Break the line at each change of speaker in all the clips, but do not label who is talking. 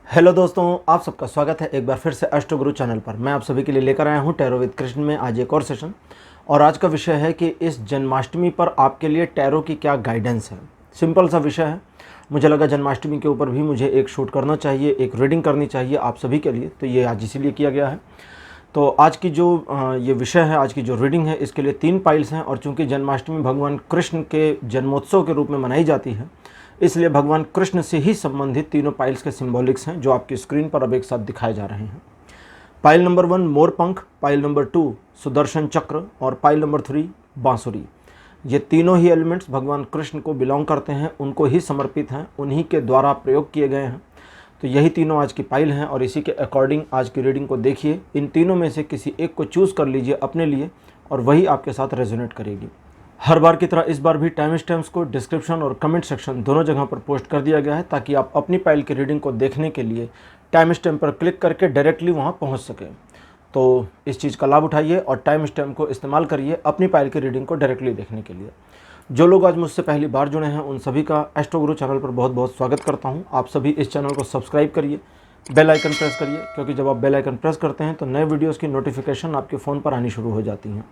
Hello दोस्तों, आप सबका स्वागत है एक बार फिर से अष्ट गुरु चैनल पर। मैं आप सभी के लिए लेकर आया हूं टैरो विद कृष्ण में आज एक और सेशन। और आज का विषय है कि इस जन्माष्टमी पर आपके लिए टैरो की क्या गाइडेंस है। सिंपल सा विषय है। मुझे लगा जन्माष्टमी के ऊपर भी मुझे एक शूट करना चाहिए, एक रीडिंग करनी चाहिए आप सभी के लिए, तो ये आज इसीलिए किया गया है। तो आज की जो ये विषय है, आज की जो रीडिंग है, इसके लिए 3 पाइल्स हैं। और चूंकि जन्माष्टमी भगवान कृष्ण के जन्मोत्सव के रूप में मनाई जाती है, इसलिए भगवान कृष्ण से ही संबंधित तीनों पाइल्स के सिंबॉलिक्स हैं जो आपकी स्क्रीन पर अब एक साथ दिखाए जा रहे हैं। पाइल नंबर 1 मोरपंख, पाइल नंबर 2 सुदर्शन चक्र और पाइल नंबर 3 बांसुरी। ये तीनों ही एलिमेंट्स भगवान कृष्ण को बिलोंग करते हैं, उनको ही समर्पित हैं, उन्हीं के द्वारा प्रयोग किए गए हैं। तो यही तीनों आज की पाइल हैं और इसी के अकॉर्डिंग आज की रीडिंग को देखिए। इन तीनों में से किसी एक को चूज़ कर लीजिए अपने लिए और वही आपके साथ रेजोनेट करेगी। हर बार की तरह इस बार भी टाइम स्टैम्प्स को डिस्क्रिप्शन और कमेंट सेक्शन दोनों जगह पर पोस्ट कर दिया गया है, ताकि आप अपनी पाइल की रीडिंग को देखने के लिए टाइम स्टैम्प पर क्लिक करके डायरेक्टली वहां पहुंच सकें। तो इस चीज़ का लाभ उठाइए और टाइम स्टैम्प को इस्तेमाल करिए अपनी पाइल की रीडिंग को डायरेक्टली देखने के लिए। जो लोग आज मुझसे पहली बार जुड़े हैं उन सभी का एस्ट्रो गुरु चैनल पर बहुत बहुत स्वागत करता हूँ। आप सभी इस चैनल को सब्सक्राइब करिए, बेल आइकन प्रेस करिए, क्योंकि जब आप बेल आइकन प्रेस करते हैं तो नए वीडियोज़ की नोटिफिकेशन आपके फ़ोन पर आनी शुरू हो जाती हैं।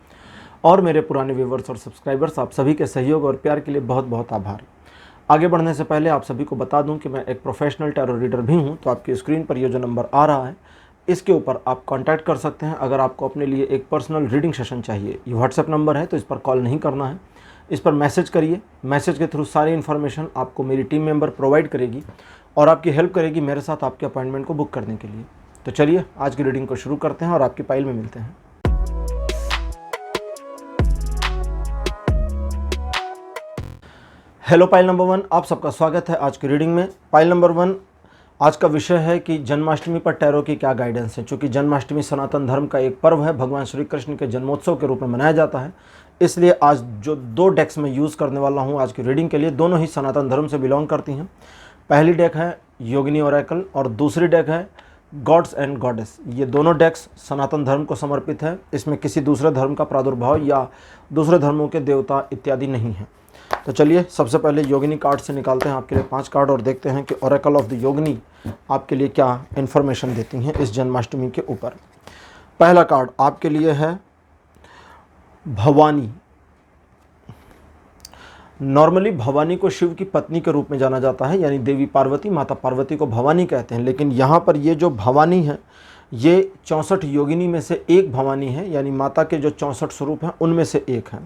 और मेरे पुराने व्यूवर्स और सब्सक्राइबर्स, आप सभी के सहयोग और प्यार के लिए बहुत बहुत आभार। आगे बढ़ने से पहले आप सभी को बता दूं कि मैं एक प्रोफेशनल टैरो रीडर भी हूं। तो आपकी स्क्रीन पर ये जो नंबर आ रहा है, इसके ऊपर आप कांटेक्ट कर सकते हैं अगर आपको अपने लिए एक पर्सनल रीडिंग सेशन चाहिए। ये व्हाट्सएप नंबर है, तो इस पर कॉल नहीं करना है, इस पर मैसेज करिए। मैसेज के थ्रू सारी इन्फॉर्मेशन आपको मेरी टीम मेंबर प्रोवाइड करेगी और आपकी हेल्प करेगी मेरे साथ आपके अपॉइंटमेंट को बुक करने के लिए। तो चलिए आज की रीडिंग को शुरू करते हैं और आपकी पाइल में मिलते हैं। हेलो पाइल नंबर 1, आप सबका स्वागत है आज की रीडिंग में। पाइल नंबर 1 आज का विषय है कि जन्माष्टमी पर टैरो की क्या गाइडेंस है। चूँकि जन्माष्टमी सनातन धर्म का एक पर्व है, भगवान श्री कृष्ण के जन्मोत्सव के रूप में मनाया जाता है, इसलिए आज जो 2 डेक्स में यूज़ करने वाला हूँ आज की रीडिंग के लिए, दोनों ही सनातन धर्म से बिलोंग करती हैं। पहली डेक है योगिनी ओरेकल और दूसरी डेक है गॉड्स एंड गॉडेस। ये दोनों डेक्स सनातन धर्म को समर्पित है। इसमें किसी दूसरे धर्म का प्रादुर्भाव या दूसरे धर्मों के देवता इत्यादि नहीं है। तो चलिए सबसे पहले योगिनी कार्ड से निकालते हैं आपके लिए 5 कार्ड और देखते हैं कि ओरेकल ऑफ द योगिनी आपके लिए क्या इन्फॉर्मेशन देती हैं इस जन्माष्टमी के ऊपर। पहला कार्ड आपके लिए है भवानी। नॉर्मली भवानी को शिव की पत्नी के रूप में जाना जाता है, यानी देवी पार्वती, माता पार्वती को भवानी कहते हैं। लेकिन यहाँ पर ये जो भवानी है, ये 64 योगिनी में से एक भवानी है, यानी माता के जो 64 स्वरूप हैं उनमें से एक है।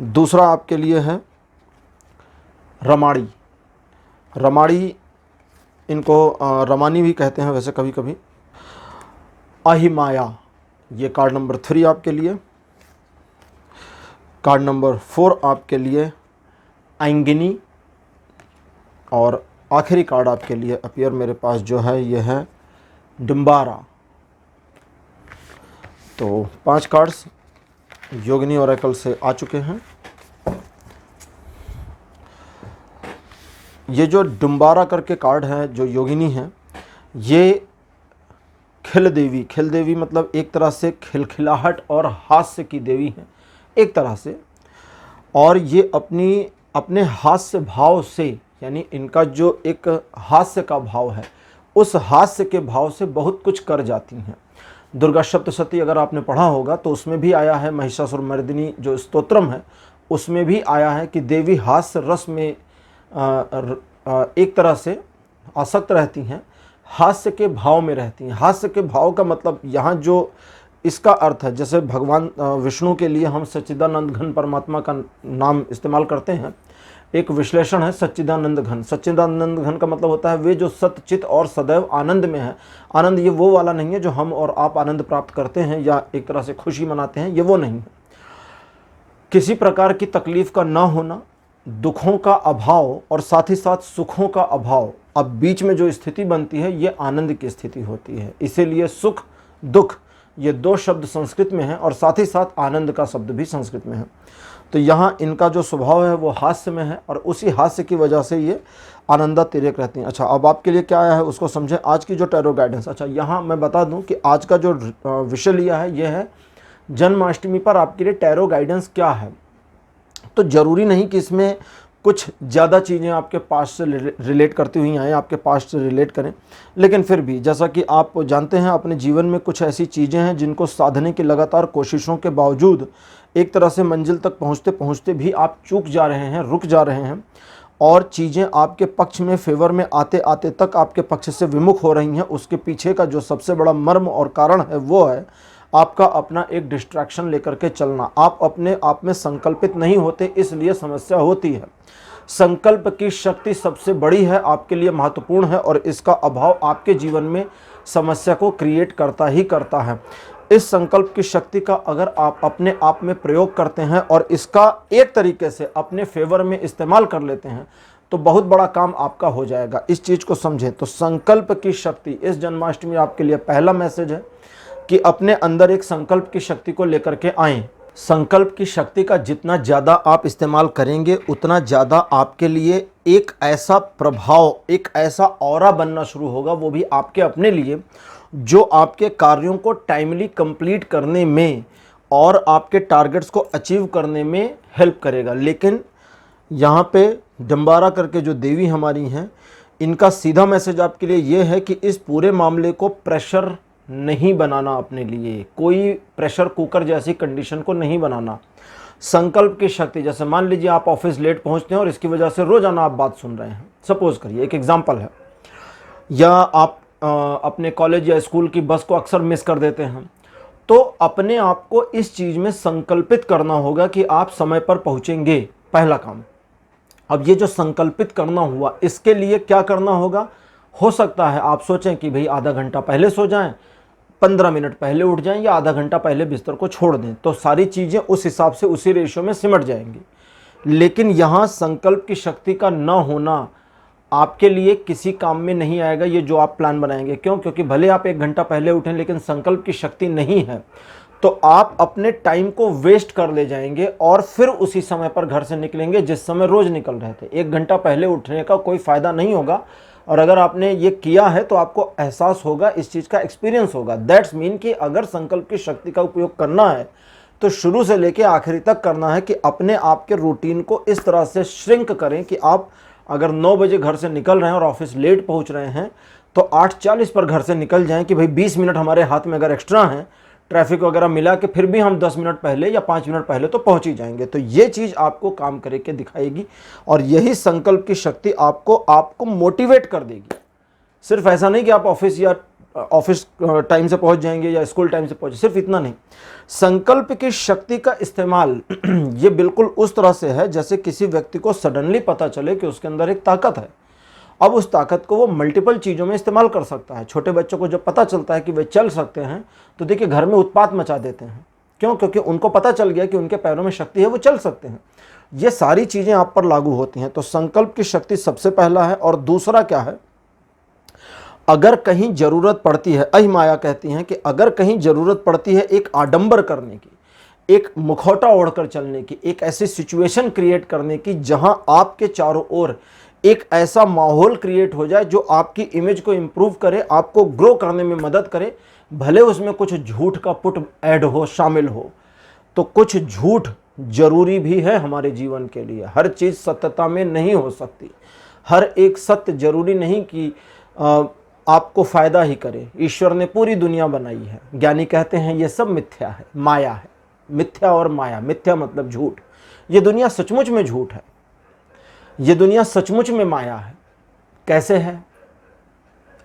दूसरा आपके लिए है रमाड़ी। रमाड़ी, इनको रमानी भी कहते हैं वैसे कभी कभी। अहिमाया, ये कार्ड नंबर 3 आपके लिए। कार्ड नंबर 4 आपके लिए आइंगिनी। और आखिरी कार्ड आपके लिए अपीयर मेरे पास जो है ये है डिम्बारा। तो 5 कार्ड्स योगिनी ओरेकल से आ चुके हैं। ये जो डुम्बारा करके कार्ड है, जो योगिनी है, ये खिल देवी मतलब एक तरह से खिलखिलाहट और हास्य की देवी है एक तरह से। और ये अपने हास्य भाव से, यानी इनका जो एक हास्य का भाव है, उस हास्य के भाव से बहुत कुछ कर जाती हैं। दुर्गा सप्तशती अगर आपने पढ़ा होगा तो उसमें भी आया है, महिषासुर मर्दिनी जो स्तोत्रम है उसमें भी आया है कि देवी हास्य रस में एक तरह से आसक्त रहती हैं, हास्य के भाव में रहती हैं। हास्य के भाव का मतलब यहाँ जो इसका अर्थ है, जैसे भगवान विष्णु के लिए हम सच्चिदानंद घन परमात्मा का नाम इस्तेमाल करते हैं, एक विश्लेषण है सच्चिदानंद घन। सच्चिदानंद घन का मतलब होता है वे जो सतचित और सदैव आनंद में है। आनंद ये वो वाला नहीं है जो हम और आप आनंद प्राप्त करते हैं या एक तरह से खुशी मनाते हैं, ये वो नहीं है। किसी प्रकार की तकलीफ का ना होना, दुखों का अभाव और साथ ही साथ सुखों का अभाव, अब बीच में जो स्थिति बनती है ये आनंद की स्थिति होती है। इसीलिए सुख दुख ये 2 शब्द संस्कृत में हैं और साथ ही साथ आनंद का शब्द भी संस्कृत में है। तो यहाँ इनका जो स्वभाव है वो हास्य में है और उसी हास्य की वजह से ये आनंदातिरेक रहती हैं। अच्छा, अब आपके लिए क्या आया है उसको समझें। आज की जो टैरो गाइडेंस, अच्छा यहाँ मैं बता दूँ कि आज का जो विषय लिया है ये है जन्माष्टमी पर आपके लिए टैरो गाइडेंस क्या है। तो ज़रूरी नहीं कि इसमें कुछ ज़्यादा चीज़ें आपके पास्ट से रिलेट करती हुई आएँ, आपके पास्ट से रिलेट करें, लेकिन फिर भी जैसा कि आप जानते हैं अपने जीवन में कुछ ऐसी चीज़ें हैं जिनको साधने की लगातार कोशिशों के बावजूद एक तरह से मंजिल तक पहुँचते पहुँचते भी आप चूक जा रहे हैं, रुक जा रहे हैं, और चीज़ें आपके पक्ष में, फेवर में आते आते तक आपके पक्ष से विमुख हो रही हैं। उसके पीछे का जो सबसे बड़ा मर्म और कारण है वो है आपका अपना एक डिस्ट्रैक्शन लेकर के चलना। आप अपने आप में संकल्पित नहीं होते, इसलिए समस्या होती है। संकल्प की शक्ति सबसे बड़ी है, आपके लिए महत्वपूर्ण है, और इसका अभाव आपके जीवन में समस्या को क्रिएट करता ही करता है। इस संकल्प की शक्ति का अगर आप अपने आप में प्रयोग करते हैं और इसका एक तरीके से अपने फेवर में इस्तेमाल कर लेते हैं तो बहुत बड़ा काम आपका हो जाएगा। इस चीज़ को समझें। तो संकल्प की शक्ति, इस जन्माष्टमी आपके लिए पहला मैसेज है कि अपने अंदर एक संकल्प की शक्ति को लेकर के आएँ। संकल्प की शक्ति का जितना ज़्यादा आप इस्तेमाल करेंगे उतना ज़्यादा आपके लिए एक ऐसा प्रभाव, एक ऐसा ऑरा बनना शुरू होगा, वो भी आपके अपने लिए, जो आपके कार्यों को टाइमली कंप्लीट करने में और आपके टारगेट्स को अचीव करने में हेल्प करेगा। लेकिन यहाँ पे डम्बारा करके जो देवी हमारी हैं, इनका सीधा मैसेज आपके लिए ये है कि इस पूरे मामले को प्रेशर नहीं बनाना, अपने लिए कोई प्रेशर कुकर जैसी कंडीशन को नहीं बनाना। संकल्प की शक्ति, जैसे मान लीजिए आप ऑफिस लेट पहुंचते हैं और इसकी वजह से रोजाना आप बात सुन रहे हैं, सपोज करिए, एक एग्जांपल है, या आप अपने कॉलेज या स्कूल की बस को अक्सर मिस कर देते हैं, तो अपने आप को इस चीज़ में संकल्पित करना होगा कि आप समय पर पहुंचेंगे, पहला काम। अब ये जो संकल्पित करना हुआ, इसके लिए क्या करना होगा? हो सकता है आप सोचें कि भाई आधा घंटा पहले सो जाएं, 15 मिनट पहले उठ जाएं, या आधा घंटा पहले बिस्तर को छोड़ दें, तो सारी चीज़ें उस हिसाब से उसी रेशियो में सिमट जाएंगी। लेकिन यहाँ संकल्प की शक्ति का न होना आपके लिए किसी काम में नहीं आएगा, ये जो आप प्लान बनाएंगे। क्यों? क्योंकि भले आप 1 घंटा पहले उठें, लेकिन संकल्प की शक्ति नहीं है तो आप अपने टाइम को वेस्ट कर ले जाएंगे और फिर उसी समय पर घर से निकलेंगे जिस समय रोज निकल रहे थे। 1 घंटा पहले उठने का कोई फ़ायदा नहीं होगा, और अगर आपने ये किया है तो आपको एहसास होगा, इस चीज़ का एक्सपीरियंस होगा। दैट्स मीन कि अगर संकल्प की शक्ति का उपयोग करना है तो शुरू से लेकर आखिरी तक करना है कि अपने आप के रूटीन को इस तरह से श्रिंक करें कि आप अगर 9 बजे घर से निकल रहे हैं और ऑफिस लेट पहुंच रहे हैं तो 8:40 पर घर से निकल जाएं कि भाई 20 मिनट हमारे हाथ में अगर एक्स्ट्रा हैं, ट्रैफिक वगैरह मिला के फिर भी हम 10 मिनट पहले या 5 मिनट पहले तो पहुंच ही जाएंगे। तो ये चीज़ आपको काम करके दिखाएगी, और यही संकल्प की शक्ति आपको मोटिवेट कर देगी। सिर्फ ऐसा नहीं कि आप ऑफिस टाइम से पहुंच जाएंगे या स्कूल टाइम से पहुंचे, सिर्फ इतना नहीं। संकल्प की शक्ति का इस्तेमाल ये बिल्कुल उस तरह से है जैसे किसी व्यक्ति को सडनली पता चले कि उसके अंदर एक ताकत है। अब उस ताकत को वो मल्टीपल चीज़ों में इस्तेमाल कर सकता है। छोटे बच्चों को जब पता चलता है कि वे चल सकते हैं तो देखिए घर में उत्पात मचा देते हैं। क्यों? क्योंकि उनको पता चल गया कि उनके पैरों में शक्ति है, वो चल सकते हैं। ये सारी चीज़ें आप पर लागू होती हैं। तो संकल्प की शक्ति सबसे पहला है। और दूसरा क्या है? अगर कहीं ज़रूरत पड़ती है, अहिमाया कहती हैं कि अगर कहीं ज़रूरत पड़ती है एक आडंबर करने की, एक मुखौटा ओढ़कर चलने की, एक ऐसी सिचुएशन क्रिएट करने की जहां आपके चारों ओर एक ऐसा माहौल क्रिएट हो जाए जो आपकी इमेज को इम्प्रूव करे, आपको ग्रो करने में मदद करे, भले उसमें कुछ झूठ का पुट ऐड हो, शामिल हो, तो कुछ झूठ जरूरी भी है हमारे जीवन के लिए। हर चीज़ सत्यता में नहीं हो सकती, हर एक सत्य जरूरी नहीं कि आपको फ़ायदा ही करे। ईश्वर ने पूरी दुनिया बनाई है, ज्ञानी कहते हैं ये सब मिथ्या है, माया है। मिथ्या और माया, मिथ्या मतलब झूठ। ये दुनिया सचमुच में झूठ है, ये दुनिया सचमुच में माया है। कैसे है?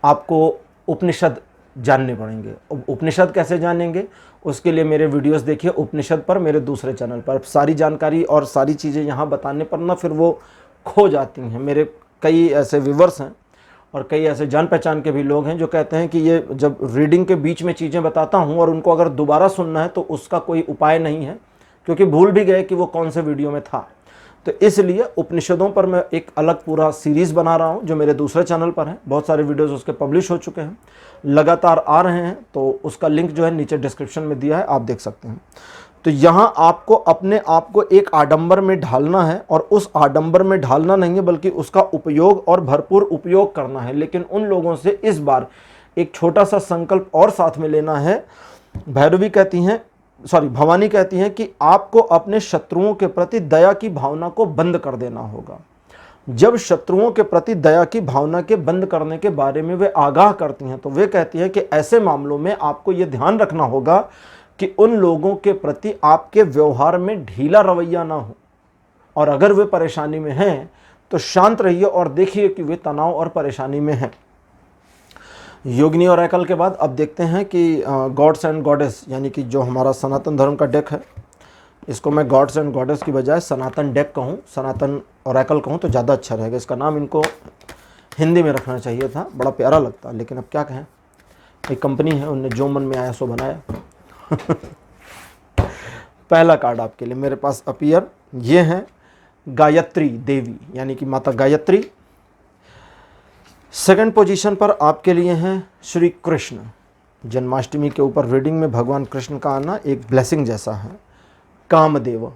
आपको उपनिषद जानने पड़ेंगे। उपनिषद कैसे जानेंगे? उसके लिए मेरे वीडियोस देखिए उपनिषद पर, मेरे दूसरे चैनल पर। सारी जानकारी और सारी चीज़ें यहाँ बताने पर ना फिर वो खो जाती हैं। मेरे कई ऐसे व्यूवर्स हैं और कई ऐसे जान पहचान के भी लोग हैं जो कहते हैं कि ये जब रीडिंग के बीच में चीज़ें बताता हूँ और उनको अगर दोबारा सुनना है तो उसका कोई उपाय नहीं है, क्योंकि भूल भी गए कि वो कौन से वीडियो में था। तो इसलिए उपनिषदों पर मैं एक अलग पूरा सीरीज़ बना रहा हूँ जो मेरे दूसरे चैनल पर है। बहुत सारे वीडियोस उसके पब्लिश हो चुके हैं, लगातार आ रहे हैं, तो उसका लिंक जो है नीचे डिस्क्रिप्शन में दिया है, आप देख सकते हैं। तो यहाँ आपको अपने आप को एक आडंबर में ढालना है, और उस आडंबर में ढालना नहीं है बल्कि उसका उपयोग और भरपूर उपयोग करना है। लेकिन उन लोगों से इस बार एक छोटा सा संकल्प और साथ में लेना है। भैरवी कहती हैं भवानी कहती हैं कि आपको अपने शत्रुओं के प्रति दया की भावना को बंद कर देना होगा। जब शत्रुओं के प्रति दया की भावना के बंद करने के बारे में वे आगाह करती हैं तो वे कहती हैं कि ऐसे मामलों में आपको यह ध्यान रखना होगा कि उन लोगों के प्रति आपके व्यवहार में ढीला रवैया ना हो, और अगर वे परेशानी में हैं तो शांत रहिए और देखिए कि वे तनाव और परेशानी में हैं। योगिनी और ऑरेकल के बाद अब देखते हैं कि गॉड्स एंड गॉडेस, यानी कि जो हमारा सनातन धर्म का डेक है, इसको मैं गॉड्स एंड गॉडेस की बजाय सनातन डेक कहूँ, सनातन ऑरेकल कहूँ तो ज़्यादा अच्छा रहेगा। इसका नाम इनको हिंदी में रखना चाहिए था, बड़ा प्यारा लगता, लेकिन अब क्या कहें, एक कंपनी है, उनने जो मन में आया सो बनाया। पहला कार्ड आपके लिए मेरे पास अपीयर, ये है गायत्री देवी, यानी कि माता गायत्री। सेकंड पोजीशन पर आपके लिए हैं श्री कृष्ण। जन्माष्टमी के ऊपर रीडिंग में भगवान कृष्ण का आना एक ब्लेसिंग जैसा है। कामदेव,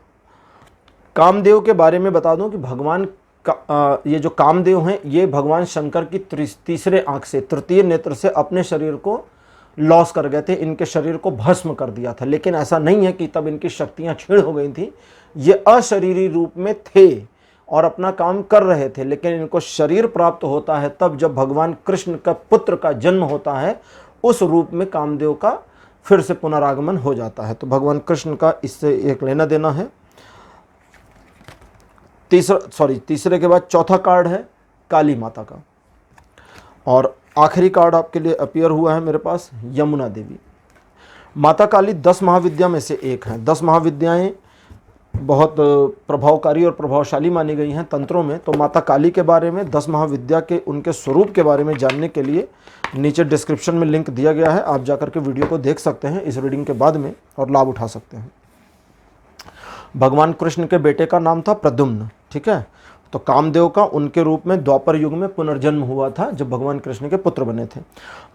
कामदेव के बारे में बता दूं कि भगवान का ये जो कामदेव हैं ये भगवान शंकर की तीसरे आंख से, तृतीय नेत्र से अपने शरीर को लॉस कर गए थे, इनके शरीर को भस्म कर दिया था। लेकिन ऐसा नहीं है कि तब इनकी शक्तियां क्षीण हो गई थी, ये अशरीरी रूप में थे और अपना काम कर रहे थे। लेकिन इनको शरीर प्राप्त होता है तब जब भगवान कृष्ण का पुत्र का जन्म होता है, उस रूप में कामदेव का फिर से पुनरागमन हो जाता है। तो भगवान कृष्ण का इससे एक लेना देना है। तीसरे के बाद चौथा कार्ड है काली माता का, और आखिरी कार्ड आपके लिए अपीयर हुआ है मेरे पास यमुना देवी। माता काली 10 महाविद्या में से एक हैं। 10 महाविद्याएं बहुत प्रभावकारी और प्रभावशाली मानी गई हैं तंत्रों में। तो माता काली के बारे में 10 महाविद्या के उनके स्वरूप के बारे में जानने के लिए नीचे डिस्क्रिप्शन में लिंक दिया गया है, आप जाकर के वीडियो को देख सकते हैं इस रीडिंग के बाद में और लाभ उठा सकते हैं। भगवान कृष्ण के बेटे का नाम था प्रद्युम्न, ठीक है। तो कामदेव का उनके रूप में द्वापर युग में पुनर्जन्म हुआ था जब भगवान कृष्ण के पुत्र बने थे।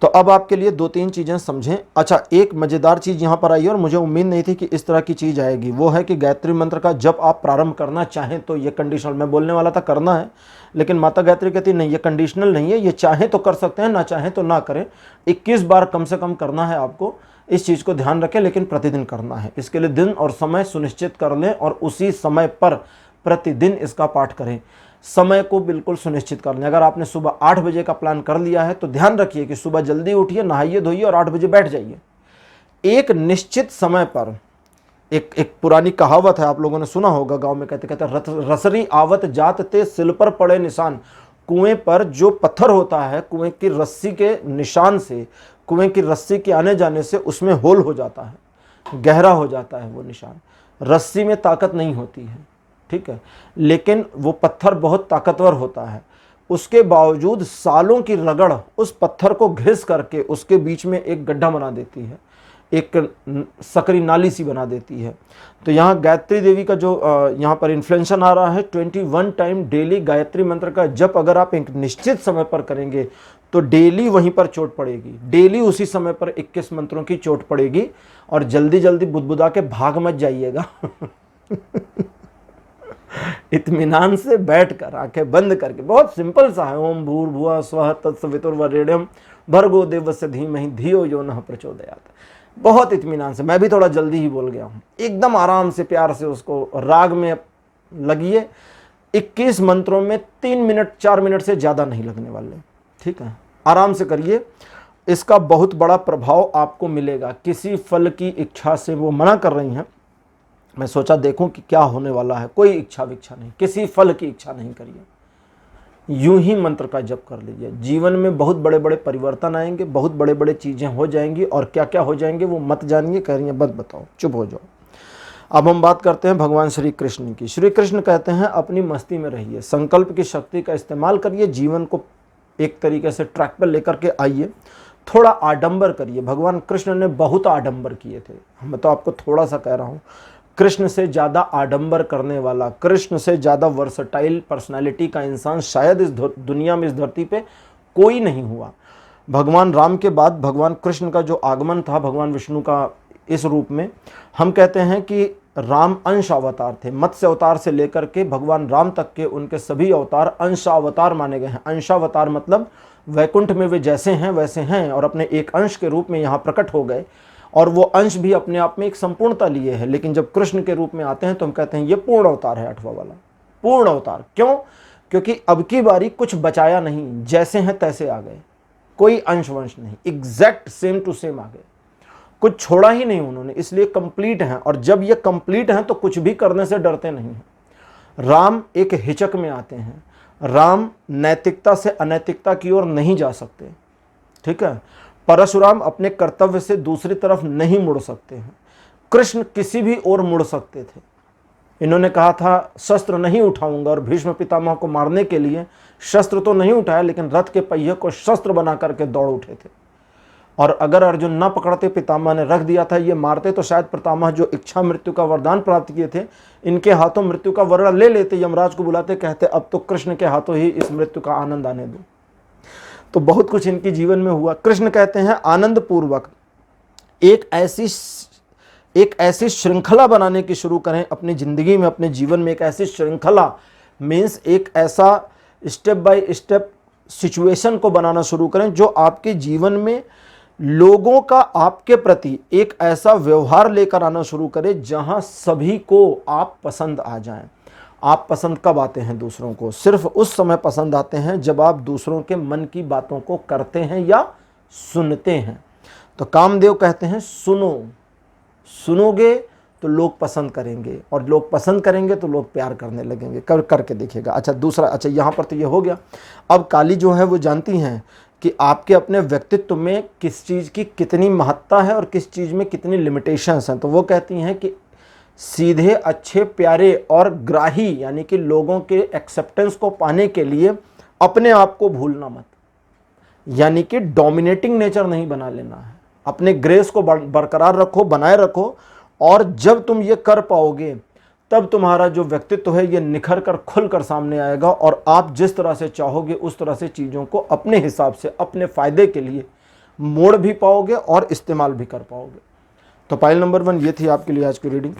तो अब आपके लिए 2-3 चीज़ें समझें। अच्छा, एक मज़ेदार चीज़ यहाँ पर आई है और मुझे उम्मीद नहीं थी कि इस तरह की चीज़ आएगी, वो है कि गायत्री मंत्र का जब आप प्रारंभ करना चाहें तो ये कंडीशनल, मैं बोलने वाला था करना है, लेकिन माता गायत्री कहती नहीं, ये कंडीशनल नहीं है, ये चाहें तो कर सकते हैं, ना चाहें तो ना करें। 21 बार कम से कम करना है आपको, इस चीज़ को ध्यान रखें, लेकिन प्रतिदिन करना है। इसके लिए दिन और समय सुनिश्चित कर लें और उसी समय पर प्रतिदिन इसका पाठ करें। समय को बिल्कुल सुनिश्चित कर लें। अगर आपने सुबह 8 बजे का प्लान कर लिया है तो ध्यान रखिए कि सुबह जल्दी उठिए, नहाइए धोइए और 8 बजे बैठ जाइए। एक निश्चित समय पर, एक पुरानी कहावत है, आप लोगों ने सुना होगा, गांव में कहते रसरी आवत जात ते सिल पर पड़े निशान। कुएं पर जो पत्थर होता है, कुएं की रस्सी के निशान से, कुएं की रस्सी के आने जाने से उसमें होल हो जाता है, गहरा हो जाता है वो निशान। रस्सी में ताकत नहीं होती है, ठीक है, लेकिन वो पत्थर बहुत ताकतवर होता है। उसके बावजूद सालों की रगड़ उस पत्थर को घिस करके उसके बीच में एक गड्ढा बना देती है, एक सकरी नाली सी बना देती है। तो यहाँ गायत्री देवी का जो यहाँ पर इन्फ्लेंशन आ रहा है, 21 टाइम डेली गायत्री मंत्र का जप अगर आप एक निश्चित समय पर करेंगे तो डेली वहीं पर चोट पड़ेगी, डेली उसी समय पर 21 मंत्रों की चोट पड़ेगी। और जल्दी जल्दी बुदबुदा के भाग मत जाइएगा। इत्मीनान से बैठकर आंखें बंद करके, बहुत सिंपल सा है, ओम भूर्भुवः स्वः तत्सवितुर्वरेण्यं भर्गो देवस्य धीमहि धियो यो नः प्रचोदयात्। बहुत इत्मीनान से, मैं भी थोड़ा जल्दी ही बोल गया हूँ, एकदम आराम से प्यार से उसको राग में लगिए। 21 मंत्रों में 3 मिनट 4 मिनट से ज़्यादा नहीं लगने वाले, ठीक है, आराम से करिए। इसका बहुत बड़ा प्रभाव आपको मिलेगा। किसी फल की इच्छा से वो मना कर रही हैं, मैं सोचा देखूं कि क्या होने वाला है। कोई इच्छा विच्छा नहीं, किसी फल की इच्छा नहीं करिए, यूं ही मंत्र का जप कर लीजिए। जीवन में बहुत बड़े बड़े परिवर्तन आएंगे, बहुत बड़े बड़े चीज़ें हो जाएंगी, और क्या क्या हो जाएंगे वो मत जानिए, कह रही हैं बस बताओ, चुप हो जाओ। अब हम बात करते हैं भगवान श्री कृष्ण की। श्री कृष्ण कहते हैं अपनी मस्ती में रहिए, संकल्प की शक्ति का इस्तेमाल करिए, जीवन को एक तरीके से ट्रैक पर लेकर के आइए, थोड़ा आडंबर करिए। भगवान कृष्ण ने बहुत आडंबर किए थे, मैं तो आपको थोड़ा सा कह रहा हूँ। कृष्ण से ज़्यादा आडंबर करने वाला, कृष्ण से ज़्यादा वर्सटाइल पर्सनालिटी का इंसान शायद इस दुनिया में, इस धरती पे कोई नहीं हुआ। भगवान राम के बाद भगवान कृष्ण का जो आगमन था, भगवान विष्णु का इस रूप में, हम कहते हैं कि राम अंश अवतार थे। मत्स्य अवतार से लेकर के भगवान राम तक के उनके सभी अवतार अंशावतार माने गए हैं। अंशावतार मतलब वैकुंठ में वे जैसे हैं वैसे हैं और अपने एक अंश के रूप में यहाँ प्रकट हो गए। और वो अंश भी अपने आप में एक संपूर्णता लिए है। लेकिन जब कृष्ण के रूप में आते हैं तो हम कहते हैं ये पूर्ण अवतार है, 8वां वाला पूर्ण अवतार। क्यों? क्योंकि अब की बारी कुछ बचाया नहीं, जैसे हैं तैसे आ गए, कोई अंश वंश नहीं, एग्जैक्ट सेम टू सेम आ गए, कुछ छोड़ा ही नहीं उन्होंने, इसलिए कंप्लीट हैं। और जब ये कंप्लीट हैं तो कुछ भी करने से डरते नहीं हैं। राम एक हिचक में आते हैं, राम नैतिकता से अनैतिकता की ओर नहीं जा सकते, ठीक है। परशुराम अपने कर्तव्य से दूसरी तरफ नहीं मुड़ सकते हैं, कृष्ण किसी भी ओर मुड़ सकते थे। इन्होंने कहा था शस्त्र नहीं उठाऊंगा, और भीष्म पितामह को मारने के लिए शस्त्र तो नहीं उठाया, लेकिन रथ के पहिए को शस्त्र बना करके दौड़ उठे थे। और अगर अर्जुन न पकड़ते, पितामह ने रख दिया था, ये मारते, तो शायद पितामह जो इच्छा मृत्यु का वरदान प्राप्त किए थे, इनके हाथों मृत्यु का वरदान ले लेते, यमराज को बुलाते, कहते अब तो कृष्ण के हाथों ही इस मृत्यु का आनंद आने दो। तो बहुत कुछ इनके जीवन में हुआ। कृष्ण कहते हैं आनंद पूर्वक एक ऐसी श्रृंखला बनाने की शुरू करें अपनी जिंदगी में, अपने जीवन में एक ऐसी श्रृंखला, मीन्स एक ऐसा स्टेप बाय स्टेप सिचुएशन को बनाना शुरू करें जो आपके जीवन में लोगों का आपके प्रति एक ऐसा व्यवहार लेकर आना शुरू करे जहां सभी को आप पसंद आ जाएं। आप पसंद कब आते हैं दूसरों को? सिर्फ उस समय पसंद आते हैं जब आप दूसरों के मन की बातों को करते हैं या सुनते हैं। तो कामदेव कहते हैं सुनोगे तो लोग पसंद करेंगे, और लोग पसंद करेंगे तो लोग प्यार करने लगेंगे। करके देखिएगा। अच्छा दूसरा, अच्छा यहाँ पर तो ये हो गया। अब काली जो है वो जानती हैं कि आपके अपने व्यक्तित्व में किस चीज़ की कितनी महत्ता है और किस चीज़ में कितनी लिमिटेशंस हैं। तो वो कहती हैं कि सीधे, अच्छे, प्यारे और ग्राही, यानी कि लोगों के एक्सेप्टेंस को पाने के लिए अपने आप को भूलना मत, यानी कि डोमिनेटिंग नेचर नहीं बना लेना है। अपने ग्रेस को बरकरार रखो, बनाए रखो, और जब तुम ये कर पाओगे तब तुम्हारा जो व्यक्तित्व है ये निखर कर खुल कर सामने आएगा, और आप जिस तरह से चाहोगे उस तरह से चीज़ों को अपने हिसाब से अपने फ़ायदे के लिए मोड़ भी पाओगे और इस्तेमाल भी कर पाओगे। तो पाइल नंबर 1 ये थी आपके लिए आज की रीडिंग।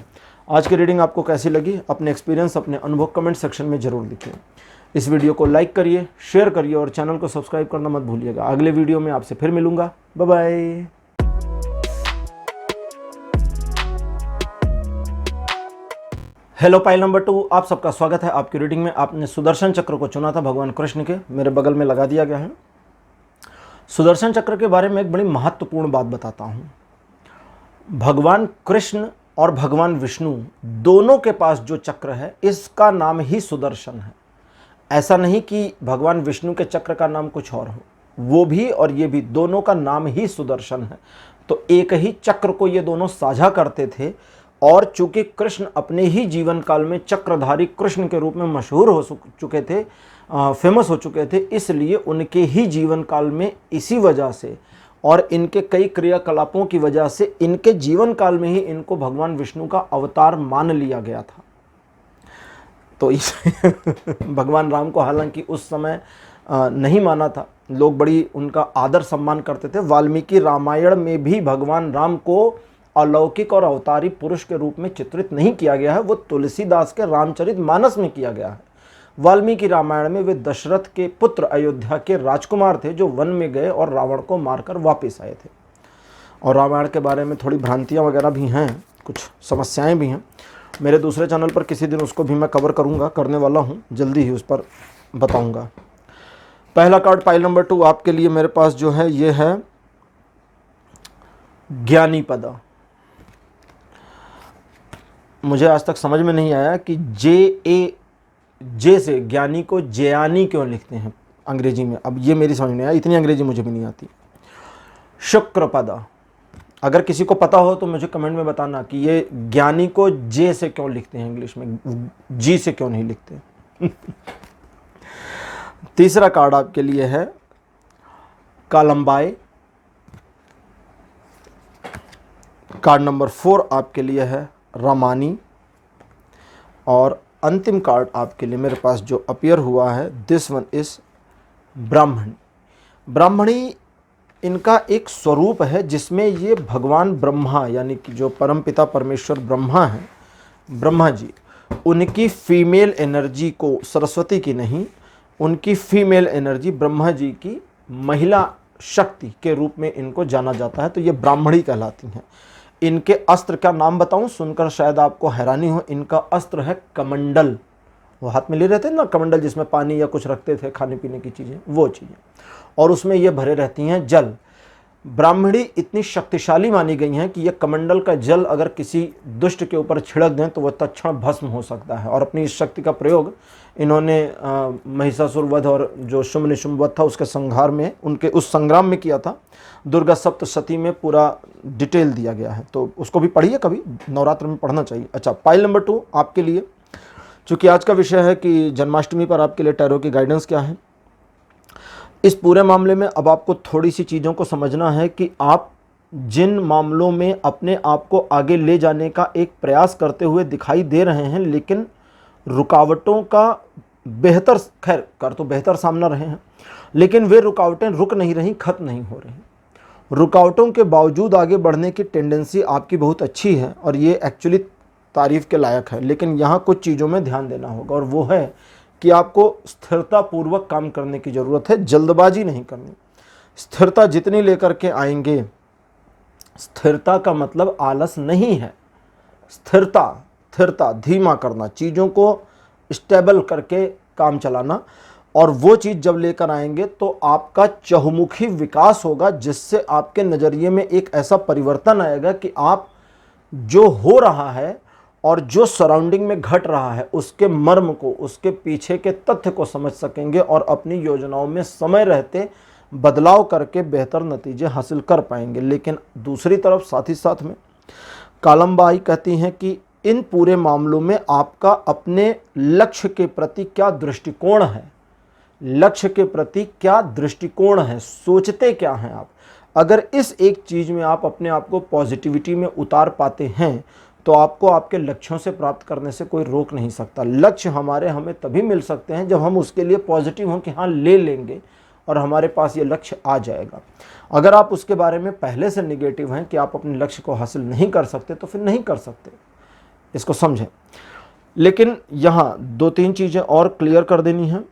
आज की रीडिंग आपको कैसी लगी? अपने एक्सपीरियंस, अपने अनुभव कमेंट सेक्शन में ज़रूर लिखिए। इस वीडियो को लाइक करिए, शेयर करिए और चैनल को सब्सक्राइब करना मत भूलिएगा। अगले वीडियो में आपसे फिर मिलूंगा। Bye bye. Hello pile number 2, आप सबका स्वागत है आपकी रीडिंग में। आपने सुदर्शन चक्र को चुना था भगवान कृष्ण के, मेरे बगल में लगा दिया गया है। सुदर्शन चक्र के बारे में एक बड़ी महत्वपूर्ण बात बताता हूँ। भगवान कृष्ण और भगवान विष्णु दोनों के पास जो चक्र है इसका नाम ही सुदर्शन है। ऐसा नहीं कि भगवान विष्णु के चक्र का नाम कुछ और हो, वो भी और ये भी, दोनों का नाम ही सुदर्शन है। तो एक ही चक्र को ये दोनों साझा करते थे, और चूंकि कृष्ण अपने ही जीवन काल में चक्रधारी कृष्ण के रूप में मशहूर हो चुके थे, फेमस हो चुके थे, इसलिए उनके ही जीवन काल में इसी वजह से और इनके कई क्रियाकलापों की वजह से इनके जीवन काल में ही इनको भगवान विष्णु का अवतार मान लिया गया था। तो इस भगवान राम को हालांकि उस समय नहीं माना था, लोग बड़ी उनका आदर सम्मान करते थे। वाल्मीकि रामायण में भी भगवान राम को अलौकिक और अवतारी पुरुष के रूप में चित्रित नहीं किया गया है, वो तुलसीदास के रामचरितमानस में किया गया है। वाल्मीकि रामायण में वे दशरथ के पुत्र अयोध्या के राजकुमार थे जो वन में गए और रावण को मारकर वापस आए थे। और रामायण के बारे में थोड़ी भ्रांतियाँ वगैरह भी हैं, कुछ समस्याएं भी हैं। मेरे दूसरे चैनल पर किसी दिन उसको भी मैं कवर करूँगा, करने वाला हूँ, जल्दी ही उस पर बताऊँगा। पहला कार्ड पाइल नंबर 2 आपके लिए मेरे पास जो है ये है ज्ञानी पदा। मुझे आज तक समझ में नहीं आया कि जे से ज्ञानी को ज्ञानी क्यों लिखते हैं अंग्रेजी में। अब ये मेरी समझ में आया, इतनी अंग्रेजी मुझे भी नहीं आती। शुक्रपदा, अगर किसी को पता हो तो मुझे कमेंट में बताना कि ये ज्ञानी को जे से क्यों लिखते हैं इंग्लिश में, जी से क्यों नहीं लिखते। तीसरा कार्ड आपके लिए है कालम्बाई। कार्ड नंबर 4 आपके लिए है रामानी। और अंतिम कार्ड आपके लिए मेरे पास जो अपीयर हुआ है, दिस वन इज ब्राह्मणी। ब्राह्मणी इनका एक स्वरूप है जिसमें ये भगवान ब्रह्मा, यानी कि जो परमपिता परमेश्वर ब्रह्मा हैं, ब्रह्मा जी, उनकी फीमेल एनर्जी को, सरस्वती की नहीं, उनकी फीमेल एनर्जी ब्रह्मा जी की महिला शक्ति के रूप में इनको जाना जाता है। तो ये ब्राह्मणी कहलाती हैं। इनके अस्त्र का नाम बताऊं, सुनकर शायद आपको हैरानी हो। इनका अस्त्र है कमंडल। वो हाथ में ले रहते हैं ना कमंडल, जिसमें पानी या कुछ रखते थे खाने पीने की चीज़ें, वो चीज़ें, और उसमें ये भरे रहती हैं जल। ब्राह्मणी इतनी शक्तिशाली मानी गई हैं कि यह कमंडल का जल अगर किसी दुष्ट के ऊपर छिड़क दें तो वह तत्क्षण भस्म हो सकता है। और अपनी इस शक्ति का प्रयोग इन्होंने महिषासुर वध और जो शुंभ निशुंभ वध था उसके संहार में, उनके उस संग्राम में किया था। दुर्गा सप्तशती में पूरा डिटेल दिया गया है, तो उसको भी पढ़िए, कभी नवरात्र में पढ़ना चाहिए। अच्छा, पाइल नंबर 2 आपके लिए, चूँकि आज का विषय है कि जन्माष्टमी पर आपके लिए टैरो की गाइडेंस क्या है। इस पूरे मामले में अब आपको थोड़ी सी चीज़ों को समझना है कि आप जिन मामलों में अपने आप को आगे ले जाने का एक प्रयास करते हुए दिखाई दे रहे हैं, लेकिन रुकावटों का बेहतर, खैर कर तो बेहतर सामना रहे हैं, लेकिन वे रुकावटें रुक नहीं रही, खत्म नहीं हो रही। रुकावटों के बावजूद आगे बढ़ने की टेंडेंसी आपकी बहुत अच्छी है और ये एक्चुअली तारीफ़ के लायक है। लेकिन यहाँ कुछ चीज़ों में ध्यान देना होगा, और वो है कि आपको स्थिरतापूर्वक काम करने की ज़रूरत है, जल्दबाजी नहीं करनी। स्थिरता जितनी लेकर के आएंगे, स्थिरता का मतलब आलस नहीं है, स्थिरता धीमा करना, चीज़ों को स्टेबल करके काम चलाना। और वो चीज़ जब लेकर आएंगे तो आपका चहुमुखी विकास होगा, जिससे आपके नज़रिए में एक ऐसा परिवर्तन आएगा कि आप जो हो रहा है और जो सराउंडिंग में घट रहा है उसके मर्म को, उसके पीछे के तथ्य को समझ सकेंगे और अपनी योजनाओं में समय रहते बदलाव करके बेहतर नतीजे हासिल कर पाएंगे। लेकिन दूसरी तरफ साथ ही साथ में कालमबाई कहती हैं कि इन पूरे मामलों में आपका अपने लक्ष्य के प्रति क्या दृष्टिकोण है, लक्ष्य के प्रति क्या दृष्टिकोण है, सोचते क्या हैं आप। अगर इस एक चीज़ में आप अपने आप को पॉजिटिविटी में उतार पाते हैं तो आपको आपके लक्ष्यों से प्राप्त करने से कोई रोक नहीं सकता। लक्ष्य हमें तभी मिल सकते हैं जब हम उसके लिए पॉजिटिव हों कि हाँ ले लेंगे और हमारे पास ये लक्ष्य आ जाएगा। अगर आप उसके बारे में पहले से निगेटिव हैं कि आप अपने लक्ष्य को हासिल नहीं कर सकते तो फिर नहीं कर सकते, इसको समझें। लेकिन यहाँ 2-3 चीज़ें और क्लियर कर देनी है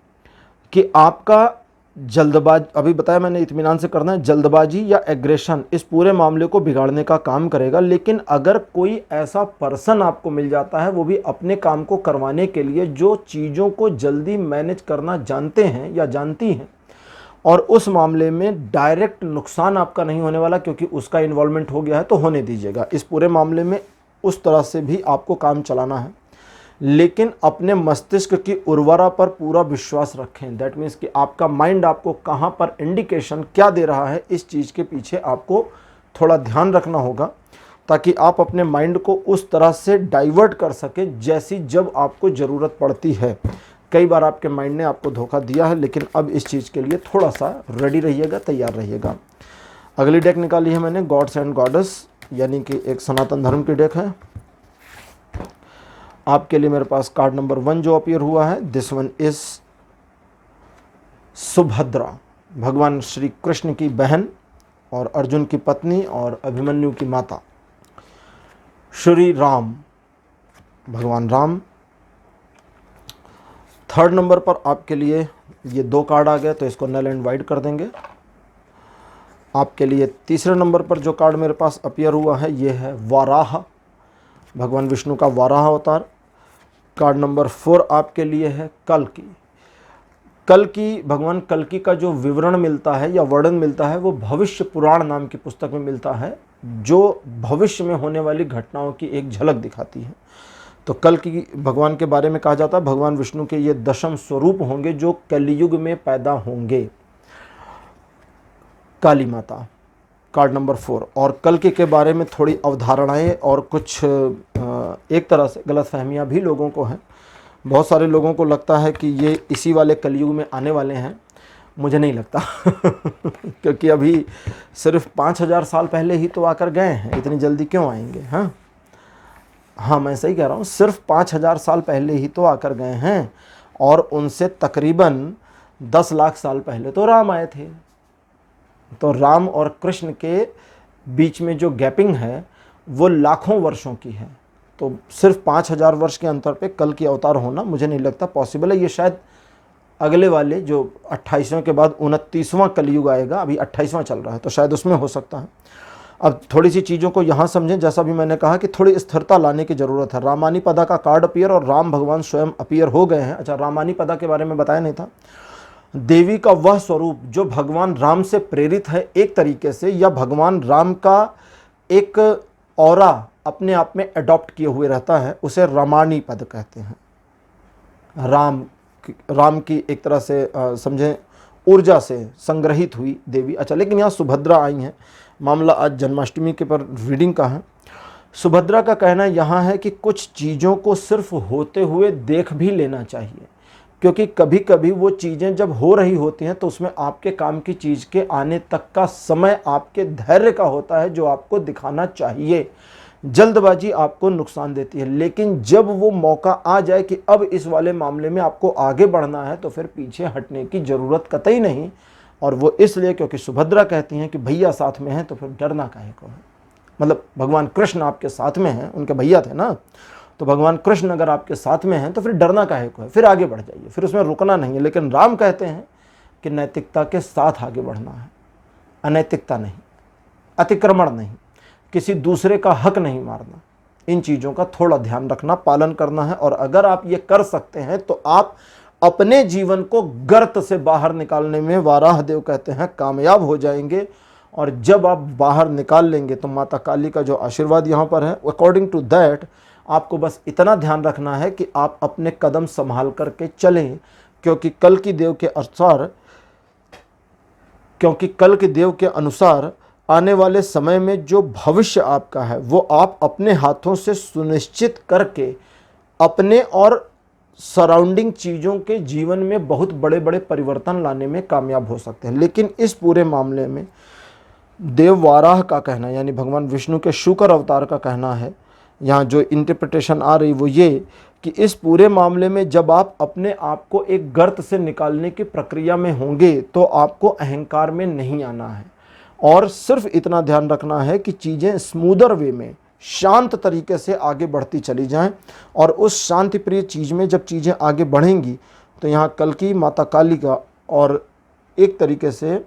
कि आपका जल्दबाजी, अभी बताया मैंने, इत्मीनान से करना है। जल्दबाजी या एग्रेशन इस पूरे मामले को बिगाड़ने का काम करेगा। लेकिन अगर कोई ऐसा पर्सन आपको मिल जाता है, वो भी अपने काम को करवाने के लिए, जो चीज़ों को जल्दी मैनेज करना जानते हैं या जानती हैं, और उस मामले में डायरेक्ट नुकसान आपका नहीं होने वाला क्योंकि उसका इन्वॉल्वमेंट हो गया है, तो होने दीजिएगा। इस पूरे मामले में उस तरह से भी आपको काम चलाना है, लेकिन अपने मस्तिष्क की उर्वरा पर पूरा विश्वास रखें। दैट मीन्स कि आपका माइंड आपको कहाँ पर इंडिकेशन क्या दे रहा है, इस चीज़ के पीछे आपको थोड़ा ध्यान रखना होगा, ताकि आप अपने माइंड को उस तरह से डाइवर्ट कर सकें जैसी जब आपको ज़रूरत पड़ती है। कई बार आपके माइंड ने आपको धोखा दिया है, लेकिन अब इस चीज़ के लिए थोड़ा सा रेडी रहिएगा, तैयार रहिएगा। अगली डेक निकाली है मैंने, गॉड्स एंड गॉडेस, यानी कि एक सनातन धर्म की डेक है। आपके लिए मेरे पास कार्ड नंबर 1 जो अपीयर हुआ है, दिस वन इज सुभद्रा, भगवान श्री कृष्ण की बहन और अर्जुन की पत्नी और अभिमन्यु की माता। श्री राम, भगवान राम। 3rd नंबर पर आपके लिए ये 2 कार्ड आ गए, तो इसको नल एंड वाइड कर देंगे। आपके लिए 3रे नंबर पर जो कार्ड मेरे पास अपीयर हुआ है, ये है वाराह, भगवान विष्णु का वाराह अवतार। कार्ड नंबर 4 आपके लिए है कल्कि। कल्कि, भगवान कल्कि का जो विवरण मिलता है या वर्णन मिलता है, वो भविष्य पुराण नाम की पुस्तक में मिलता है, जो भविष्य में होने वाली घटनाओं की एक झलक दिखाती है। तो कल्कि भगवान के बारे में कहा जाता है, भगवान विष्णु के ये 10म स्वरूप होंगे जो कलयुग में पैदा होंगे। काली माता, कार्ड नंबर 4। और कल्कि के बारे में थोड़ी अवधारणाएं और कुछ एक तरह से गलतफहमियां भी लोगों को हैं। बहुत सारे लोगों को लगता है कि ये इसी वाले कलयुग में आने वाले हैं, मुझे नहीं लगता क्योंकि अभी सिर्फ 5000 साल पहले ही तो आकर गए हैं, इतनी जल्दी क्यों आएंगे। हाँ, मैं सही कह रहा हूँ, सिर्फ 5000 साल पहले ही तो आकर गए हैं, और उनसे तकरीबन 10 लाख साल पहले तो राम आए थे। तो राम और कृष्ण के बीच में जो गैपिंग है वो लाखों वर्षों की है। तो सिर्फ 5000 वर्ष के अंतर पे कल की अवतार होना मुझे नहीं लगता पॉसिबल है। ये शायद अगले वाले जो 28वें के बाद 29वां कलयुग आएगा, अभी 28वां चल रहा है तो शायद उसमें हो सकता है। अब थोड़ी सी चीज़ों को यहाँ समझें, जैसा भी मैंने कहा कि थोड़ी स्थिरता लाने की ज़रूरत है। रामानी पदा का कार्ड अपीयर और राम भगवान स्वयं अपीयर हो गए हैं। अच्छा, रामानी पदा के बारे में बताया नहीं था। देवी का वह स्वरूप जो भगवान राम से प्रेरित है एक तरीके से, या भगवान राम का एक ऑरा अपने आप में अडॉप्ट किए हुए रहता है, उसे रामानी पद कहते हैं। राम की एक तरह से समझें ऊर्जा से संग्रहित हुई देवी। अच्छा, लेकिन यहाँ सुभद्रा आई हैं। मामला आज जन्माष्टमी के पर रीडिंग का है। सुभद्रा का कहना यहाँ है कि कुछ चीज़ों को सिर्फ होते हुए देख भी लेना चाहिए, क्योंकि कभी कभी वो चीज़ें जब हो रही होती हैं तो उसमें आपके काम की चीज़ के आने तक का समय आपके धैर्य का होता है, जो आपको दिखाना चाहिए। जल्दबाजी आपको नुकसान देती है, लेकिन जब वो मौका आ जाए कि अब इस वाले मामले में आपको आगे बढ़ना है तो फिर पीछे हटने की ज़रूरत कतई नहीं। और वो इसलिए क्योंकि सुभद्रा कहती हैं कि भैया साथ में हैं तो फिर डरना काहे को है। मतलब भगवान कृष्ण आपके साथ में हैं, उनके भैया थे ना, तो भगवान कृष्ण अगर आपके साथ में हैं तो फिर डरना काहे को है, फिर आगे बढ़ जाइए, फिर उसमें रुकना नहीं है। लेकिन राम कहते हैं कि नैतिकता के साथ आगे बढ़ना है, अनैतिकता नहीं, अतिक्रमण नहीं, किसी दूसरे का हक नहीं मारना। इन चीज़ों का थोड़ा ध्यान रखना, पालन करना है। और अगर आप ये कर सकते हैं तो आप अपने जीवन को गर्त से बाहर निकालने में, वाराह देव कहते हैं, कामयाब हो जाएंगे। और जब आप बाहर निकाल लेंगे तो माता काली का जो आशीर्वाद यहाँ पर है, अकॉर्डिंग टू दैट आपको बस इतना ध्यान रखना है कि आप अपने कदम संभाल करके चलें, क्योंकि कल की देव के अनुसार आने वाले समय में जो भविष्य आपका है वो आप अपने हाथों से सुनिश्चित करके अपने और सराउंडिंग चीज़ों के जीवन में बहुत बड़े बड़े परिवर्तन लाने में कामयाब हो सकते हैं। लेकिन इस पूरे मामले में देव वाराह का कहना, यानी भगवान विष्णु के शुक्र अवतार का कहना है, यहाँ जो इंटरप्रिटेशन आ रही वो ये कि इस पूरे मामले में जब आप अपने आप को एक गर्त से निकालने की प्रक्रिया में होंगे तो आपको अहंकार में नहीं आना है, और सिर्फ इतना ध्यान रखना है कि चीज़ें स्मूदर वे में शांत तरीके से आगे बढ़ती चली जाएं। और उस शांति प्रिय चीज़ में जब चीज़ें आगे बढ़ेंगी तो यहाँ कल की माता काली का और एक तरीके से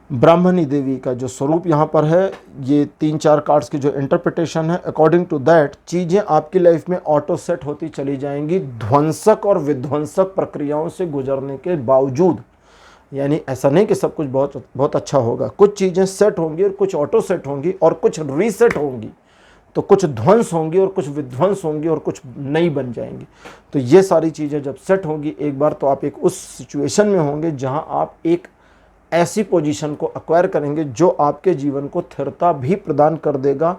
ब्राह्मणी देवी का जो स्वरूप यहाँ पर है, ये 3-4 कार्ड्स की जो इंटरप्रिटेशन है, अकॉर्डिंग टू दैट चीज़ें आपकी लाइफ में ऑटो सेट होती चली जाएंगी ध्वंसक और विध्वंसक प्रक्रियाओं से गुजरने के बावजूद। यानी ऐसा नहीं कि सब कुछ बहुत अच्छा होगा, कुछ चीज़ें सेट होंगी और कुछ ऑटो सेट होंगी और कुछ रीसेट होंगी, तो कुछ ध्वंस होंगी और कुछ विध्वंस होंगी और कुछ नई बन जाएंगी। तो ये सारी चीज़ें जब सेट होंगी एक बार तो आप एक उस सिचुएशन में होंगे जहां आप एक ऐसी पोजीशन को एक्वायर करेंगे जो आपके जीवन को स्थिरता भी प्रदान कर देगा,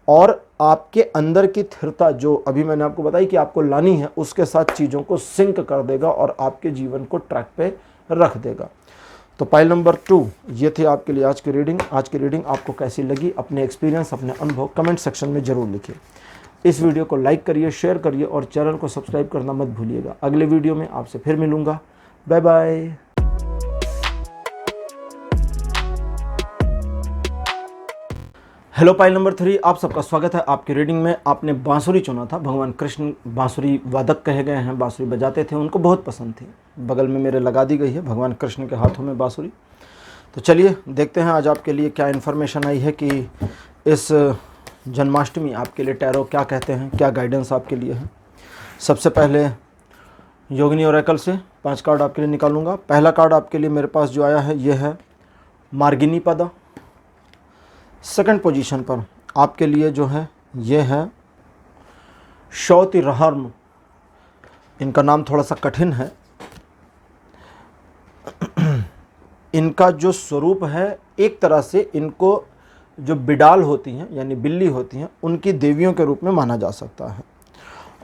और आपके अंदर की स्थिरता जो अभी मैंने आपको बताई कि आपको लानी है उसके साथ चीज़ों को सिंक कर देगा और आपके जीवन को ट्रैक पे रख देगा। तो पाइल नंबर 2 ये थे आपके लिए आज की रीडिंग। आज की रीडिंग आपको कैसी लगी, अपने एक्सपीरियंस, अपने अनुभव कमेंट सेक्शन में ज़रूर लिखिए। इस वीडियो को लाइक करिए, शेयर करिए और चैनल को सब्सक्राइब करना मत भूलिएगा। अगले वीडियो में आपसे फिर मिलूँगा। Bye bye. Hello pile number 3, आप सबका स्वागत है आपकी रीडिंग में। आपने बांसुरी चुना था। भगवान कृष्ण बांसुरी वादक कहे गए हैं, बांसुरी बजाते थे, उनको बहुत पसंद थी। बगल में मेरे लगा दी गई है भगवान कृष्ण के हाथों में बांसुरी। तो चलिए देखते हैं आज आपके लिए क्या इन्फॉर्मेशन आई है कि इस जन्माष्टमी आपके लिए टैरो क्या कहते हैं, क्या गाइडेंस आपके लिए है। सबसे पहले योगिनी ओरेकल से 5 कार्ड आपके लिए निकालूंगा। पहला कार्ड आपके लिए मेरे पास जो आया है ये है मार्गिनी पदा। सेकंड पोजीशन पर आपके लिए जो है ये है शौतिरहर्म। इनका नाम थोड़ा सा कठिन है। इनका जो स्वरूप है एक तरह से इनको जो बिडाल होती हैं यानी बिल्ली होती हैं उनकी देवियों के रूप में माना जा सकता है।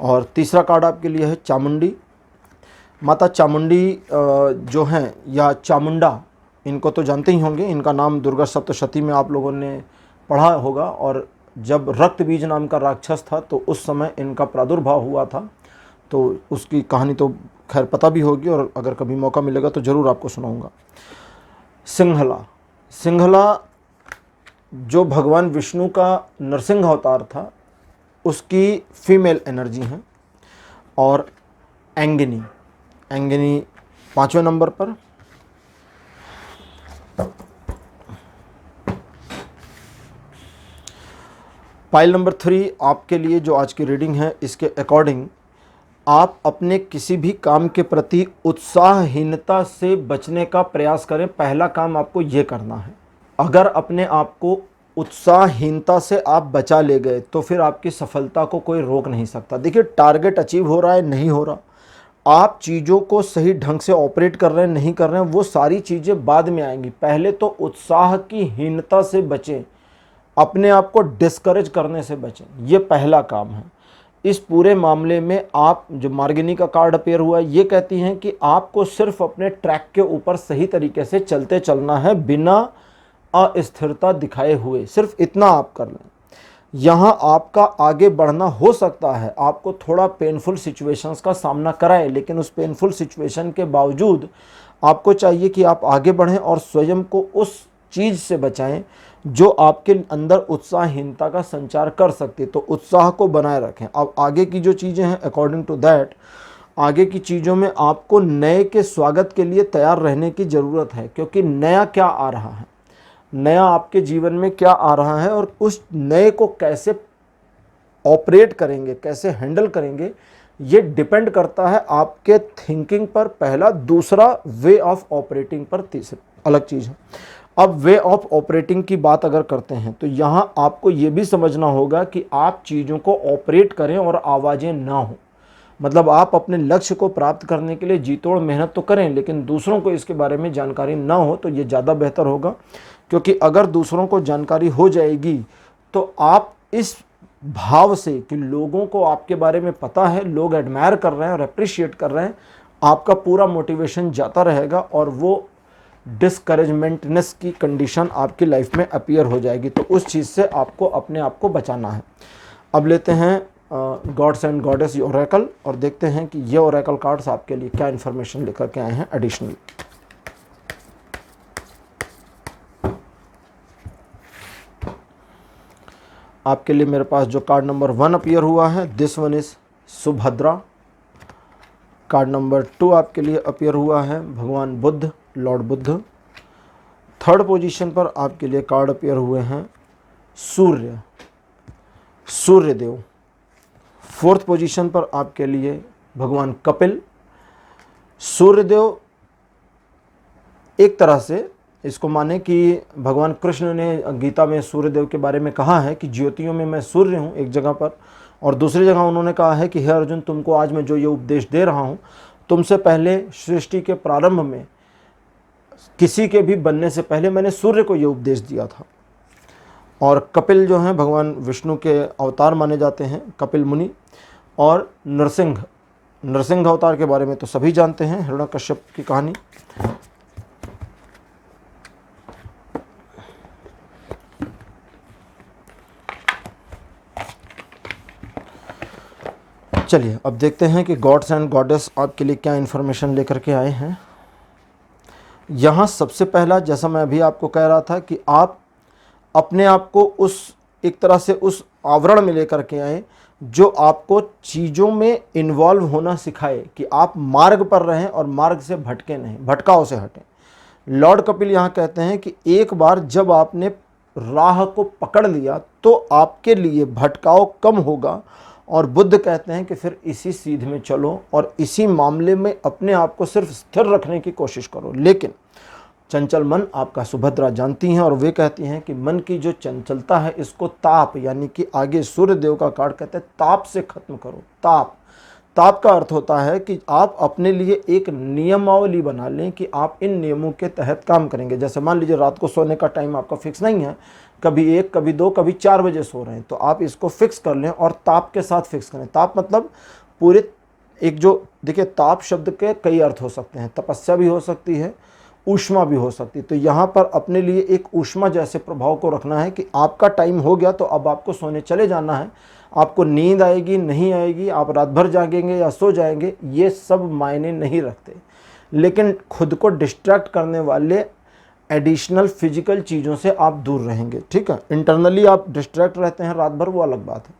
और तीसरा कार्ड आपके लिए है चामुंडी। माता चामुंडी जो हैं या चामुंडा, इनको तो जानते ही होंगे। इनका नाम दुर्गा सप्तशती में आप लोगों ने पढ़ा होगा, और जब रक्त बीज नाम का राक्षस था तो उस समय इनका प्रादुर्भाव हुआ था, तो उसकी कहानी तो खैर पता भी होगी और अगर कभी मौका मिलेगा तो ज़रूर आपको सुनाऊंगा। सिंहला जो भगवान विष्णु का नरसिंह अवतार था उसकी फीमेल एनर्जी है। और एंगिनी एंगनी 5वें नंबर पर। पाइल नंबर 3 आपके लिए जो आज की रीडिंग है, इसके अकॉर्डिंग आप अपने किसी भी काम के प्रति उत्साहहीनता से बचने का प्रयास करें। पहला काम आपको ये करना है। अगर अपने आप को उत्साहहीनता से आप बचा ले गए तो फिर आपकी सफलता को कोई रोक नहीं सकता। देखिए, टारगेट अचीव हो रहा है नहीं हो रहा, आप चीज़ों को सही ढंग से ऑपरेट कर रहे हैं नहीं कर रहे हैं, वो सारी चीज़ें बाद में आएंगी। पहले तो उत्साह की हीनता से बचें, अपने आप को डिस्करेज करने से बचें, ये पहला काम है। इस पूरे मामले में आप जो मार्गिनी का कार्ड अपेयर हुआ है, ये कहती हैं कि आपको सिर्फ अपने ट्रैक के ऊपर सही तरीके से चलते चलना है, बिना अस्थिरता दिखाए हुए। सिर्फ इतना आप कर लें। यहाँ आपका आगे बढ़ना हो सकता है आपको थोड़ा पेनफुल सिचुएशंस का सामना कराए, लेकिन उस पेनफुल सिचुएशन के बावजूद आपको चाहिए कि आप आगे बढ़ें और स्वयं को उस चीज़ से बचाएं जो आपके अंदर उत्साहहीनता का संचार कर सकती है। तो उत्साह को बनाए रखें। अब आगे की जो चीज़ें हैं, अकॉर्डिंग टू दैट, आगे की चीज़ों में आपको नए के स्वागत के लिए तैयार रहने की ज़रूरत है, क्योंकि नया क्या आ रहा है, नया आपके जीवन में क्या आ रहा है और उस नए को कैसे ऑपरेट करेंगे, कैसे हैंडल करेंगे, ये डिपेंड करता है आपके थिंकिंग पर, पहला। दूसरा, वे ऑफ ऑपरेटिंग पर, तीसरा अलग चीज़ है। अब वे ऑफ ऑपरेटिंग की बात अगर करते हैं तो यहाँ आपको ये भी समझना होगा कि आप चीज़ों को ऑपरेट करें और आवाज़ें ना हो। मतलब आप अपने लक्ष्य को प्राप्त करने के लिए जी तोड़ मेहनत तो करें, लेकिन दूसरों को इसके बारे में जानकारी ना हो तो ये ज़्यादा बेहतर होगा। क्योंकि अगर दूसरों को जानकारी हो जाएगी तो आप इस भाव से कि लोगों को आपके बारे में पता है, लोग एडमायर कर रहे हैं और अप्रिशिएट कर रहे हैं, आपका पूरा मोटिवेशन जाता रहेगा और वो डिस्करेजमेंटनेस की कंडीशन आपकी लाइफ में अपीयर हो जाएगी। तो उस चीज़ से आपको अपने आप को बचाना है। अब लेते हैं गॉड्स एंड गॉडेस ओरेकल और देखते हैं कि ये ओरेकल कार्ड्स आपके लिए क्या इन्फॉर्मेशन लेकर के आए हैं एडिशनल। आपके लिए मेरे पास जो कार्ड नंबर 1 अपीयर हुआ है, this one is Subhadra. Card number 2 आपके लिए अपीयर हुआ है भगवान Buddha, Lord Buddha. Third position पर आपके लिए कार्ड अपीयर हुए हैं सूर्यदेव। फोर्थ पोजीशन पर आपके लिए भगवान कपिल। सूर्यदेव एक तरह से इसको माने कि भगवान कृष्ण ने गीता में सूर्यदेव के बारे में कहा है कि ज्योतियों में मैं सूर्य हूँ एक जगह पर, और दूसरी जगह उन्होंने कहा है कि हे अर्जुन, तुमको आज मैं जो ये उपदेश दे रहा हूँ, तुमसे पहले सृष्टि के प्रारंभ में किसी के भी बनने से पहले मैंने सूर्य को ये उपदेश दिया था। और कपिल जो हैं भगवान विष्णु के अवतार माने जाते हैं, कपिल मुनि। और नरसिंह अवतार के बारे में तो सभी जानते हैं, हिरण्यकश्यप की कहानी। चलिए अब देखते हैं कि गॉड्स एंड गॉडेस आपके लिए क्या इन्फॉर्मेशन लेकर के आए हैं। यहाँ सबसे पहला, जैसा मैं अभी आपको कह रहा था कि आप अपने आप को उस एक तरह से उस आवरण में लेकर के आए जो आपको चीज़ों में इन्वॉल्व होना सिखाए कि आप मार्ग पर रहें और मार्ग से भटके नहीं, भटकाव से हटें। लॉर्ड कपिल यहाँ कहते हैं कि एक बार जब आपने राह को पकड़ लिया तो आपके लिए भटकाव कम होगा, और बुद्ध कहते हैं कि फिर इसी सीध में चलो और इसी मामले में अपने आप को सिर्फ स्थिर रखने की कोशिश करो। लेकिन चंचल मन आपका सुभद्रा जानती हैं और वे कहती हैं कि मन की जो चंचलता है इसको ताप, यानी कि आगे सूर्यदेव का कार्ड कहते हैं ताप से खत्म करो। ताप का अर्थ होता है कि आप अपने लिए एक नियमावली बना लें कि आप इन नियमों के तहत काम करेंगे। जैसे मान लीजिए रात को सोने का टाइम आपका फिक्स नहीं है, कभी 1, कभी 2, कभी 4 बजे सो रहे हैं, तो आप इसको फिक्स कर लें और ताप के साथ फिक्स करें। ताप मतलब पूरे एक जो, देखिए ताप शब्द के कई अर्थ हो सकते हैं, तपस्या भी हो सकती है, ऊष्मा भी हो सकती है। तो यहाँ पर अपने लिए एक ऊष्मा जैसे प्रभाव को रखना है कि आपका टाइम हो गया तो अब आपको सोने चले जाना है। आपको नींद आएगी नहीं आएगी, आप रात भर जागेंगे या सो जाएंगे, ये सब मायने नहीं रखते। लेकिन खुद को डिस्ट्रैक्ट करने वाले एडिशनल फिजिकल चीज़ों से आप दूर रहेंगे, ठीक है। इंटरनली आप डिस्ट्रैक्ट रहते हैं रात भर, वो अलग बात है।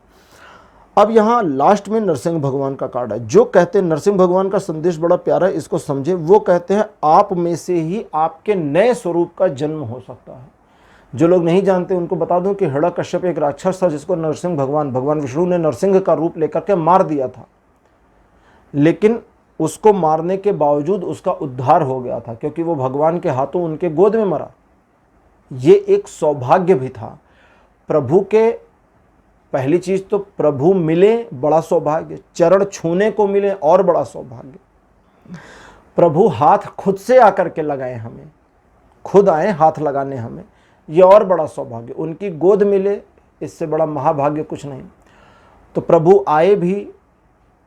अब यहाँ लास्ट में नरसिंह भगवान का कार्ड है। जो कहते हैं, नरसिंह भगवान का संदेश बड़ा प्यारा है, इसको समझे। वो कहते हैं आप में से ही आपके नए स्वरूप का जन्म हो सकता है। जो लोग नहीं जानते उनको बता दूं कि हिरण्यकश्यप एक राक्षस था जिसको नरसिंह भगवान विष्णु ने नरसिंह का रूप लेकर के मार दिया था, लेकिन उसको मारने के बावजूद उसका उद्धार हो गया था, क्योंकि वो भगवान के हाथों उनके गोद में मरा। ये एक सौभाग्य भी था प्रभु के। पहली चीज तो प्रभु मिले, बड़ा सौभाग्य। चरण छूने को मिले, और बड़ा सौभाग्य। प्रभु हाथ खुद से आकर के लगाए हमें, खुद आए हाथ लगाने हमें, ये और बड़ा सौभाग्य। उनकी गोद मिले, इससे बड़ा महाभाग्य कुछ नहीं। तो प्रभु आए भी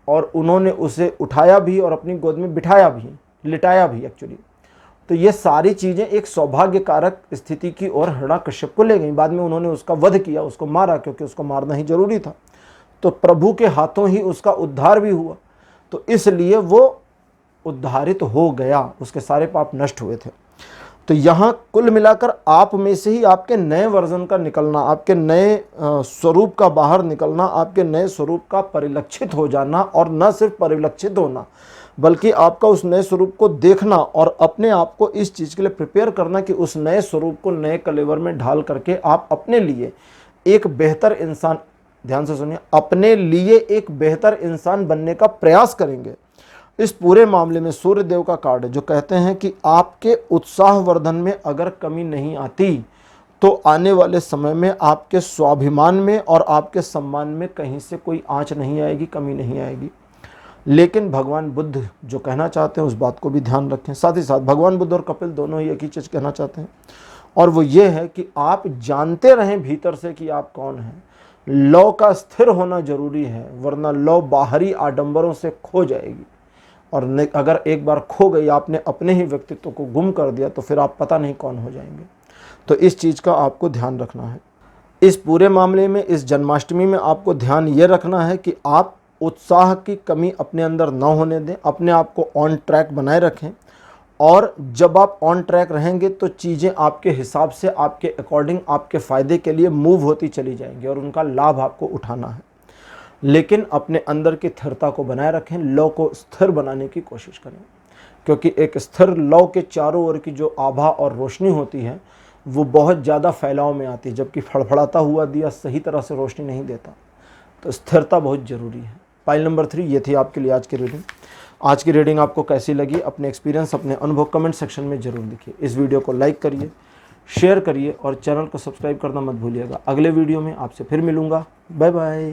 और उन्होंने उसे उठाया भी और अपनी गोद में बिठाया भी, लिटाया भी एक्चुअली। तो ये सारी चीज़ें एक सौभाग्य कारक स्थिति की ओर हिरण्यकश्यप को ले गई। बाद में उन्होंने उसका वध किया, उसको मारा, क्योंकि उसको मारना ही जरूरी था। तो प्रभु के हाथों ही उसका उद्धार भी हुआ, तो इसलिए वो उद्धारित हो गया, उसके सारे पाप नष्ट हुए थे। तो यहाँ कुल मिलाकर आप में से ही आपके नए वर्जन का निकलना, आपके नए स्वरूप का बाहर निकलना, आपके नए स्वरूप का परिलक्षित हो जाना, और न सिर्फ परिलक्षित होना बल्कि आपका उस नए स्वरूप को देखना और अपने आप को इस चीज़ के लिए प्रिपेयर करना कि उस नए स्वरूप को नए कलेवर में ढाल करके आप अपने लिए एक बेहतर इंसान, ध्यान से सुनिए, अपने लिए एक बेहतर इंसान बनने का प्रयास करेंगे। इस पूरे मामले में सूर्य देव का कार्ड है, जो कहते हैं कि आपके उत्साहवर्धन में अगर कमी नहीं आती तो आने वाले समय में आपके स्वाभिमान में और आपके सम्मान में कहीं से कोई आंच नहीं आएगी, कमी नहीं आएगी। लेकिन भगवान बुद्ध जो कहना चाहते हैं उस बात को भी ध्यान रखें। साथ ही साथ भगवान बुद्ध और कपिल दोनों ही एक ही चीज़ कहना चाहते हैं, और वो ये है कि आप जानते रहें भीतर से कि आप कौन हैं। लौ का स्थिर होना जरूरी है, वरना लौ बाहरी आडंबरों से खो जाएगी, और अगर एक बार खो गई, आपने अपने ही व्यक्तित्व को गुम कर दिया, तो फिर आप पता नहीं कौन हो जाएंगे। तो इस चीज़ का आपको ध्यान रखना है। इस पूरे मामले में, इस जन्माष्टमी में आपको ध्यान ये रखना है कि आप उत्साह की कमी अपने अंदर न होने दें, अपने आप को ऑन ट्रैक बनाए रखें, और जब आप ऑन ट्रैक रहेंगे तो चीज़ें आपके हिसाब से, आपके अकॉर्डिंग, आपके फ़ायदे के लिए मूव होती चली जाएंगी और उनका लाभ आपको उठाना है। लेकिन अपने अंदर की स्थिरता को बनाए रखें, लौ को स्थिर बनाने की कोशिश करें, क्योंकि एक स्थिर लौ के चारों ओर की जो आभा और रोशनी होती है वो बहुत ज़्यादा फैलाव में आती है, जबकि फड़फड़ाता हुआ दिया सही तरह से रोशनी नहीं देता। तो स्थिरता बहुत ज़रूरी है। पाइल नंबर 3 ये थी आपके लिए आज की रीडिंग। आज की रीडिंग आपको कैसी लगी, अपने एक्सपीरियंस, अपने अनुभव कमेंट सेक्शन में ज़रूर लिखिए। इस वीडियो को लाइक करिए, शेयर करिए और चैनल को सब्सक्राइब करना मत भूलिएगा। अगले वीडियो में आपसे फिर मिलूँगा। Bye bye.